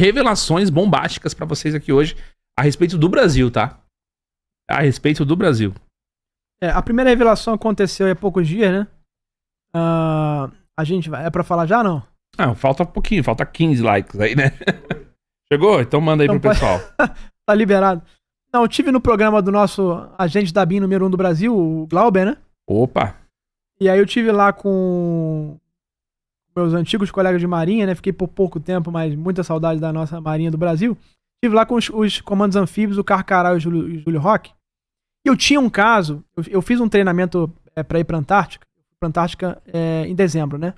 revelações bombásticas pra vocês aqui hoje a respeito do Brasil, tá? A respeito do Brasil. A primeira revelação aconteceu há poucos dias, né? A gente vai... É pra falar já, não? Ah, falta um pouquinho, falta 15 likes aí, né? Chegou? Então manda aí Então pro pessoal. Tá liberado. Não, eu tive no programa do nosso agente da BIM número 1 do Brasil, o Glauber, né? Opa! E aí eu tive lá com meus antigos colegas de marinha, né? Fiquei por pouco tempo, mas muita saudade da nossa marinha do Brasil. Estive lá com os comandos anfíbios, o Carcará e o Júlio Roque. E eu tinha um caso, eu fiz um treinamento pra ir pra Antártica. Pra Antártica em dezembro, né?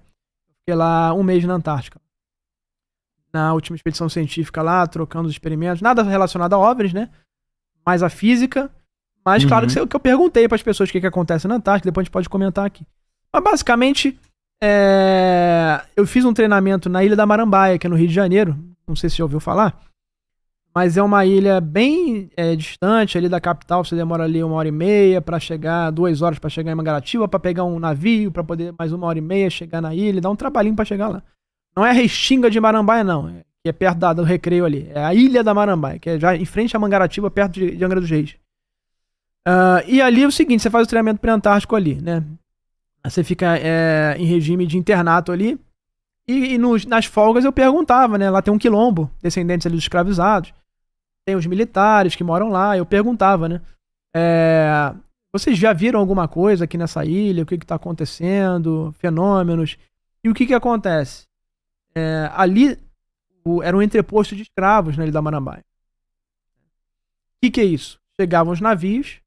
Fiquei lá um mês na Antártica. Na última expedição científica lá, trocando os experimentos. Nada relacionado a OVNIs, né? Mais a física. Mas claro que eu perguntei pras pessoas o que acontece na Antártica, depois a gente pode comentar aqui. Mas basicamente, eu fiz um treinamento na Ilha da Marambaia, que é no Rio de Janeiro. Não sei se você já ouviu falar. Mas é uma ilha bem distante ali da capital. Você demora ali 1h30 pra chegar, 2 horas pra chegar em Mangaratiba, pra pegar um navio, pra poder mais 1h30 chegar na ilha. Dá um trabalhinho pra chegar lá. Não é a Restinga de Marambaia, não. Que é perto do Recreio ali. É a Ilha da Marambaia, que é já em frente a Mangaratiba, perto de Angra dos Reis. E ali é o seguinte, você faz o treinamento pré-antártico ali, né? Você fica em regime de internato ali. E nas folgas eu perguntava, né? Lá tem um quilombo, descendentes ali dos escravizados. Tem os militares que moram lá. Eu perguntava, né? Vocês já viram alguma coisa aqui nessa ilha? O que tá acontecendo? Fenômenos? E o que acontece? Ali era um entreposto de escravos na Ilha da Marambaia. O que é isso? Chegavam os navios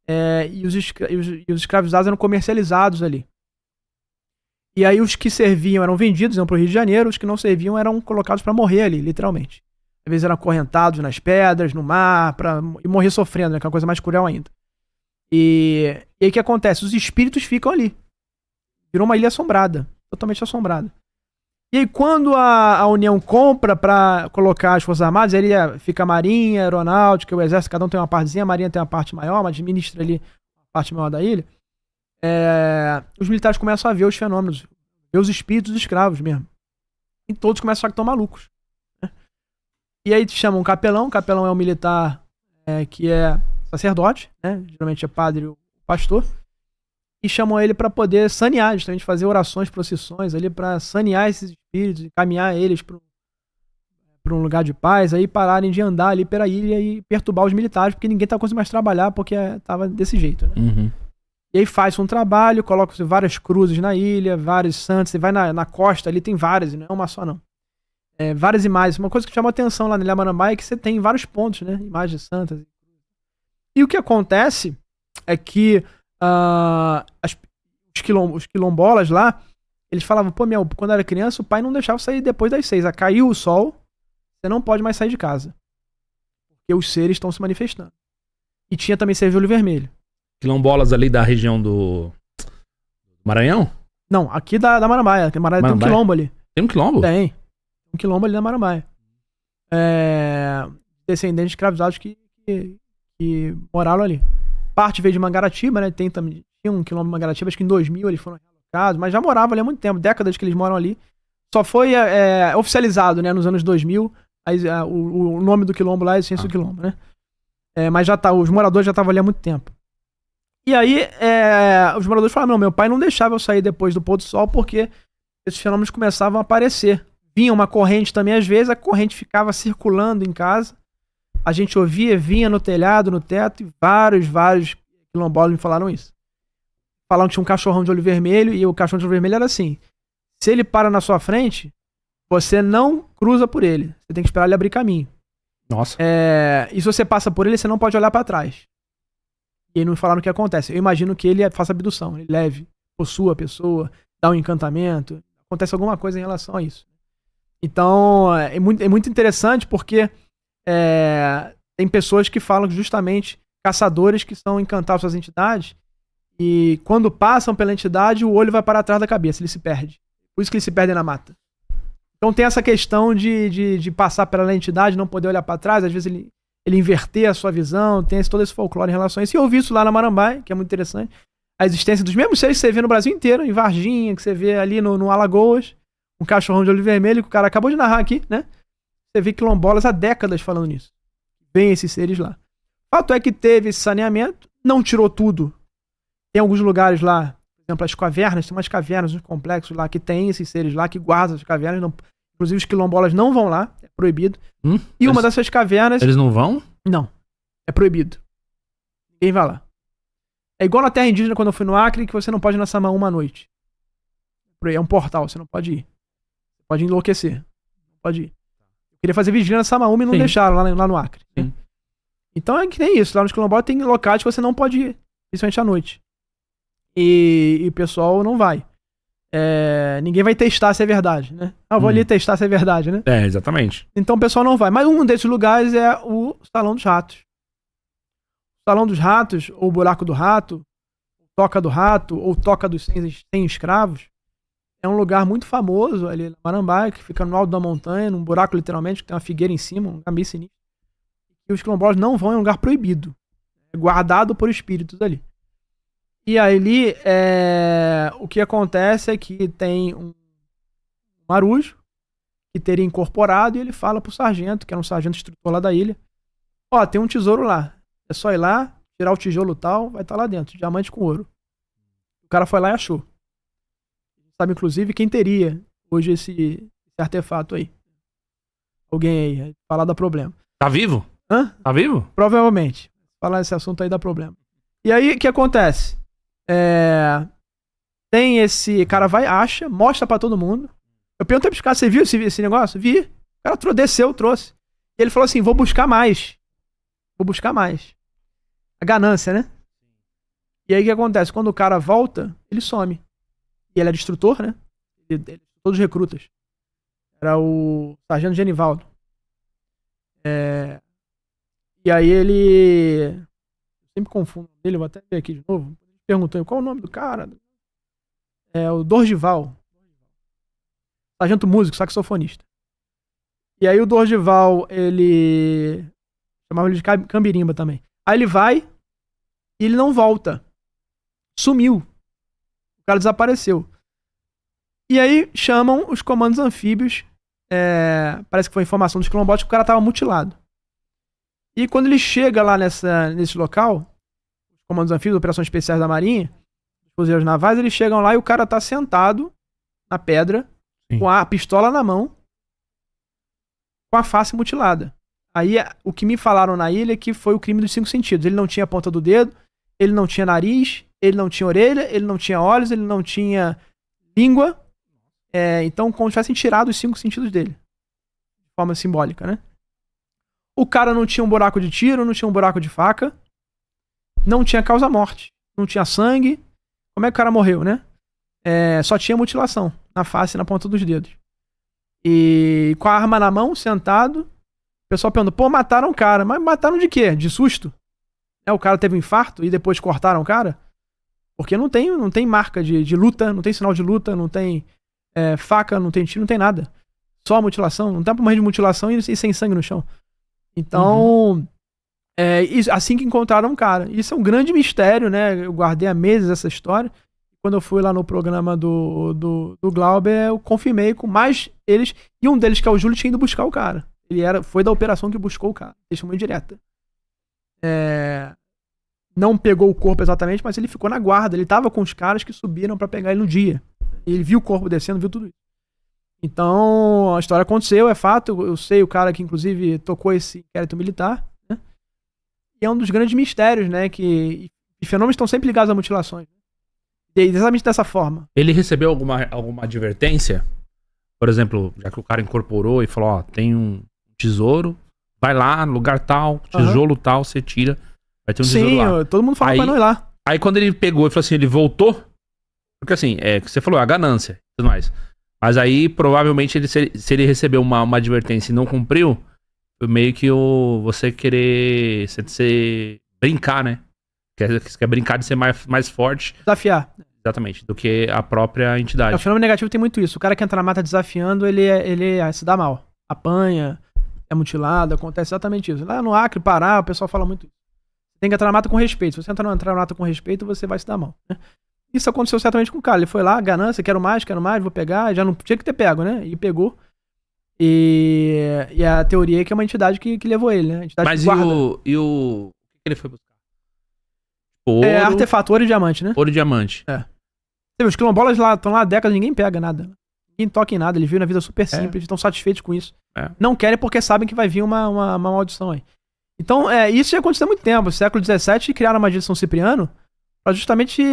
e os escravizados eram comercializados ali. E aí os que serviam eram vendidos, iam pro Rio de Janeiro, os que não serviam eram colocados para morrer ali, literalmente. Às vezes eram acorrentados nas pedras, no mar, e morrer sofrendo, né? Que é uma coisa mais cruel ainda. E aí o que acontece? Os espíritos ficam ali. Virou uma ilha assombrada, totalmente assombrada. E aí quando a União compra pra colocar as Forças Armadas, aí fica a Marinha, a Aeronáutica, o Exército, cada um tem uma partezinha, a Marinha tem uma parte maior, mas administra ali a parte maior da ilha. Os militares começam a ver os fenômenos, ver os espíritos dos escravos mesmo. E todos começam a achar que estão malucos. Né? E aí chamam um capelão. O capelão é um militar que é sacerdote, né? Geralmente é padre ou pastor. E chamam ele para poder sanear, justamente fazer orações, procissões ali para sanear esses espíritos, encaminhar eles para um lugar de paz, aí pararem de andar ali pela ilha e perturbar os militares, porque ninguém tá conseguindo mais trabalhar porque tava desse jeito, né? Uhum. E aí faz um trabalho, coloca várias cruzes na ilha, vários santos, você vai na costa ali, tem várias, não é uma só não. Várias imagens. Uma coisa que chama atenção lá na Ilha Marambaia é que você tem vários pontos, né? Imagens santas. E o que acontece é que os quilombolas lá, eles falavam, quando eu era criança, o pai não deixava sair depois das 6. Caiu o sol, você não pode mais sair de casa. Porque os seres estão se manifestando. E tinha também seres de olho vermelho. Quilombolas ali da região do Maranhão? Não, aqui da Marambaia. Marambaia tem um quilombo ali. Tem um quilombo? Tem. Um quilombo ali na Marambaia. Descendentes de escravizados que moraram ali. Parte veio de Mangaratiba, né? Tinha um quilombo de Mangaratiba, acho que em 2000 eles foram realocados, mas já moravam ali há muito tempo, décadas que eles moram ali. Só foi oficializado, né, nos anos 2000, o nome do quilombo lá é Ciência do Quilombo, né? Mas os moradores já estavam ali há muito tempo. E aí, os moradores falaram, meu pai não deixava eu sair depois do pôr do sol porque esses fenômenos começavam a aparecer. Vinha uma corrente também, às vezes, a corrente ficava circulando em casa. A gente ouvia, vinha no telhado, no teto, e vários quilombolas me falaram isso. Falaram que tinha um cachorrão de olho vermelho, e o cachorrão de olho vermelho era assim: se ele para na sua frente, você não cruza por ele. Você tem que esperar ele abrir caminho. Nossa. E se você passa por ele, você não pode olhar pra trás. E aí não falaram o que acontece. Eu imagino que ele faça abdução, ele leve, possua a pessoa, dá um encantamento. Acontece alguma coisa em relação a isso. Então, é muito interessante porque tem pessoas que falam justamente caçadores que são encantados pelas entidades e quando passam pela entidade, o olho vai para trás da cabeça, ele se perde. Por isso que eles se perdem na mata. Então tem essa questão de passar pela entidade, não poder olhar para trás, às vezes ele inverter a sua visão, tem todo esse folclore em relação a isso. E eu vi isso lá na Marambaia, que é muito interessante. A existência dos mesmos seres que você vê no Brasil inteiro, em Varginha, que você vê ali no Alagoas, um cachorrão de olho vermelho, que o cara acabou de narrar aqui, né? Você vê quilombolas há décadas falando nisso. Vem esses seres lá. Fato é que teve esse saneamento, não tirou tudo. Tem alguns lugares lá, por exemplo, as cavernas, tem umas cavernas, uns complexos lá que tem esses seres lá, que guardam as cavernas. Não, inclusive os quilombolas não vão lá, é proibido. E uma dessas cavernas... Eles não vão? Não, é proibido. Ninguém vai lá. É igual na terra indígena quando eu fui no Acre, que você não pode ir na Samaúma à noite. É um portal, você não pode ir. Você pode enlouquecer. Não pode ir. Eu queria fazer vigília na Samaúma e não deixaram lá no Acre. Sim. Então é que nem isso. Lá nos quilombolas tem locais que você não pode ir, principalmente à noite. E o pessoal não vai. Ninguém vai testar se é verdade, né? Eu vou ali testar se é verdade, né? Exatamente. Então o pessoal não vai. Mas um desses lugares é o Salão dos Ratos. O Salão dos Ratos, ou o Buraco do Rato, Toca do Rato, ou Toca dos 100 Escravos, é um lugar muito famoso ali na Marambaia, que fica no alto da montanha, num buraco literalmente, que tem uma figueira em cima, um lugar meio sinistro. E os quilombolas não vão, é um lugar proibido. É guardado por espíritos ali. E aí ali, o que acontece é que tem um marujo que teria incorporado e ele fala pro sargento, que era um sargento instrutor lá da ilha, ó, tem um tesouro lá. É só ir lá, tirar o tijolo tal, vai estar lá dentro, diamante com ouro. O cara foi lá e achou. Sabe, inclusive, quem teria hoje esse artefato aí. Alguém aí, falar dá problema. Tá vivo? Hã? Tá vivo? Provavelmente. Falar esse assunto aí dá problema. E aí, o que acontece? Tem esse... cara vai, acha, mostra pra todo mundo. Eu perguntei pros caras, você viu esse negócio? Vi. O cara desceu, trouxe. E ele falou assim, vou buscar mais. Vou buscar mais. A ganância, né? E aí, o que acontece? Quando o cara volta, ele some. E ele era instrutor, né? Ele todos os recrutas. Era o sargento Genivaldo. E aí ele... eu sempre confundo ele, vou até ver aqui de novo. Perguntou qual é o nome do cara. É o Dorgival. Sargento músico, saxofonista. E aí o Dorgival, ele... chamava ele de Cambirimba também. Aí ele vai e ele não volta. Sumiu. O cara desapareceu. E aí chamam os comandos anfíbios. Parece que foi informação dos quilombolas que o cara tava mutilado. E quando ele chega lá nesse local, os comandos anfíbios, operações especiais da Marinha, os fuzileiros navais, eles chegam lá e o cara tá sentado na pedra, sim, com a pistola na mão, com a face mutilada. Aí o que me falaram na ilha é que foi o crime dos 5 sentidos. Ele não tinha a ponta do dedo, ele não tinha nariz, ele não tinha orelha, ele não tinha olhos, ele não tinha língua. Então, como se tivessem tirado os 5 sentidos dele. De forma simbólica, né? O cara não tinha um buraco de tiro, não tinha um buraco de faca. Não tinha causa-morte. Não tinha sangue. Como é que o cara morreu, né? Só tinha mutilação na face e na ponta dos dedos. E com a arma na mão, sentado. O pessoal pergunta, pô, mataram o cara. Mas mataram de quê? De susto? O cara teve um infarto e depois cortaram o cara? Porque não tem marca de luta, não tem sinal de luta, não tem faca, não tem tiro, não tem nada. Só a mutilação. Não dá pra morrer de mutilação e sem sangue no chão. Então, assim que encontraram o cara. Isso é um grande mistério, né? Eu guardei há meses essa história. Quando eu fui lá no programa do Glauber, eu confirmei com mais eles. E um deles, que é o Júlio, tinha ido buscar o cara. Foi da operação que buscou o cara. Testemunha direta. Não pegou o corpo exatamente, mas ele ficou na guarda. Ele tava com os caras que subiram pra pegar ele no dia. Ele viu o corpo descendo, viu tudo isso. Então, a história aconteceu, é fato. Eu sei o cara que, inclusive, tocou esse inquérito militar. Né? E é um dos grandes mistérios, né? Que fenômenos estão sempre ligados a mutilações. E exatamente dessa forma. Ele recebeu alguma advertência? Por exemplo, já que o cara incorporou e falou, ó, tem um tesouro, vai lá, lugar tal, tijolo tal, você tira, vai ter um tesouro lá. Sim, todo mundo fala pra não ir lá. Aí quando ele pegou e falou assim, ele voltou, porque assim, que você falou, a ganância e tudo mais. Mas aí, provavelmente, se ele recebeu uma advertência e não cumpriu, foi meio que você querer brincar, né? Quer brincar de ser mais forte. Desafiar. Exatamente, do que a própria entidade. O fenômeno negativo tem muito isso. O cara que entra na mata desafiando, ele se dá mal. Apanha, é mutilado, acontece exatamente isso. Lá no Acre, Pará, o pessoal fala muito isso. Você tem que entrar na mata com respeito. Se você entrar na mata com respeito, você vai se dar mal, né? Isso aconteceu certamente com o cara. Ele foi lá, ganância, quero mais, vou pegar. Já não tinha que ter pego, né? E pegou. E a teoria é que é uma entidade que levou ele, né? A entidade Mas que guarda. o que ele foi buscar? Ouro, Artefato, ouro e diamante, né? ouro e diamante. Os quilombolas lá estão lá há décadas, ninguém pega nada. Ninguém toca em nada, eles vivem na vida super simples, estão satisfeitos com isso. Não querem porque sabem que vai vir uma maldição aí. Então, isso já aconteceu há muito tempo. No século XVII criaram a magia de São Cipriano para justamente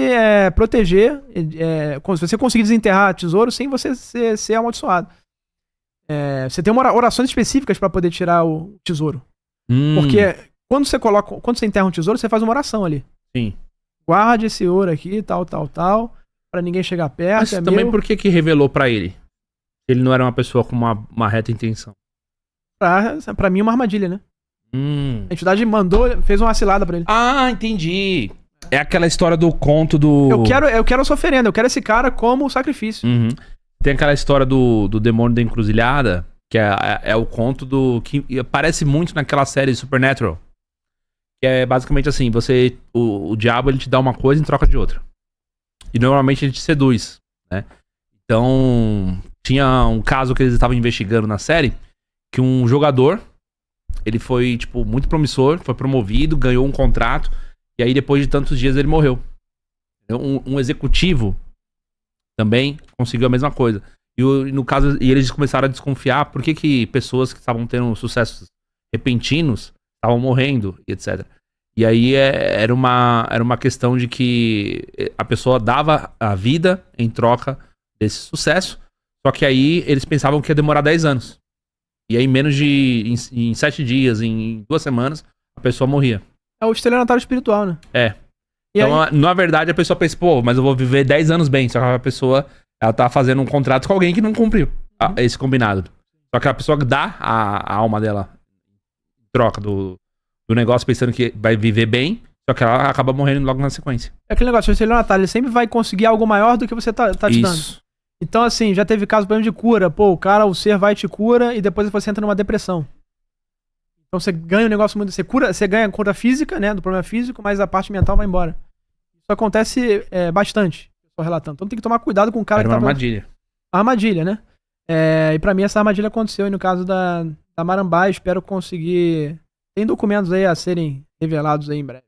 proteger, se você conseguir desenterrar tesouro sem você ser amaldiçoado. Você tem orações específicas para poder tirar o tesouro. Porque quando você enterra um tesouro, você faz uma oração ali. Sim. Guarde esse ouro aqui, tal, pra ninguém chegar perto. Mas também por que revelou pra ele? Ele não era uma pessoa com uma reta intenção. Pra mim, uma armadilha, né? A entidade fez uma cilada pra ele. Ah, entendi. É aquela história do conto do... Eu quero essa oferenda, eu quero esse cara como sacrifício. Tem aquela história do demônio da encruzilhada, que é o conto do... que aparece muito naquela série Supernatural. Que é basicamente assim, o diabo ele te dá uma coisa em troca de outra. E normalmente ele te seduz, né? Então, tinha um caso que eles estavam investigando na série, que um jogador, ele foi, tipo, muito promissor, foi promovido, ganhou um contrato, e aí depois de tantos dias ele morreu. Um executivo também conseguiu a mesma coisa. No caso, eles começaram a desconfiar por que pessoas que estavam tendo sucessos repentinos estavam morrendo, e etc. E aí era uma questão de que a pessoa dava a vida em troca desse sucesso, só que aí eles pensavam que ia demorar 10 anos. E aí em 7 dias, em 2 semanas, a pessoa morria. É o estelionatário espiritual, né? Então, na verdade, a pessoa pensa, pô, mas eu vou viver 10 anos bem. Só que a pessoa, ela tá fazendo um contrato com alguém que não cumpriu esse combinado. Só que a pessoa dá a alma dela em troca do negócio pensando que vai viver bem, só que ela acaba morrendo logo na sequência. É aquele negócio, o estelionatário, ele sempre vai conseguir algo maior do que você tá te dando. Então, assim, já teve caso, por exemplo, de cura. Pô, o ser vai e te cura e depois você entra numa depressão. Então você ganha um negócio muito... Você ganha a cura física, né, do problema físico, mas a parte mental vai embora. Isso acontece bastante, só relatando. Então tem que tomar cuidado com o cara que tá... Era uma armadilha. Armadilha, né? E pra mim essa armadilha aconteceu e no caso da Marambá, espero conseguir... Tem documentos aí a serem revelados aí em breve.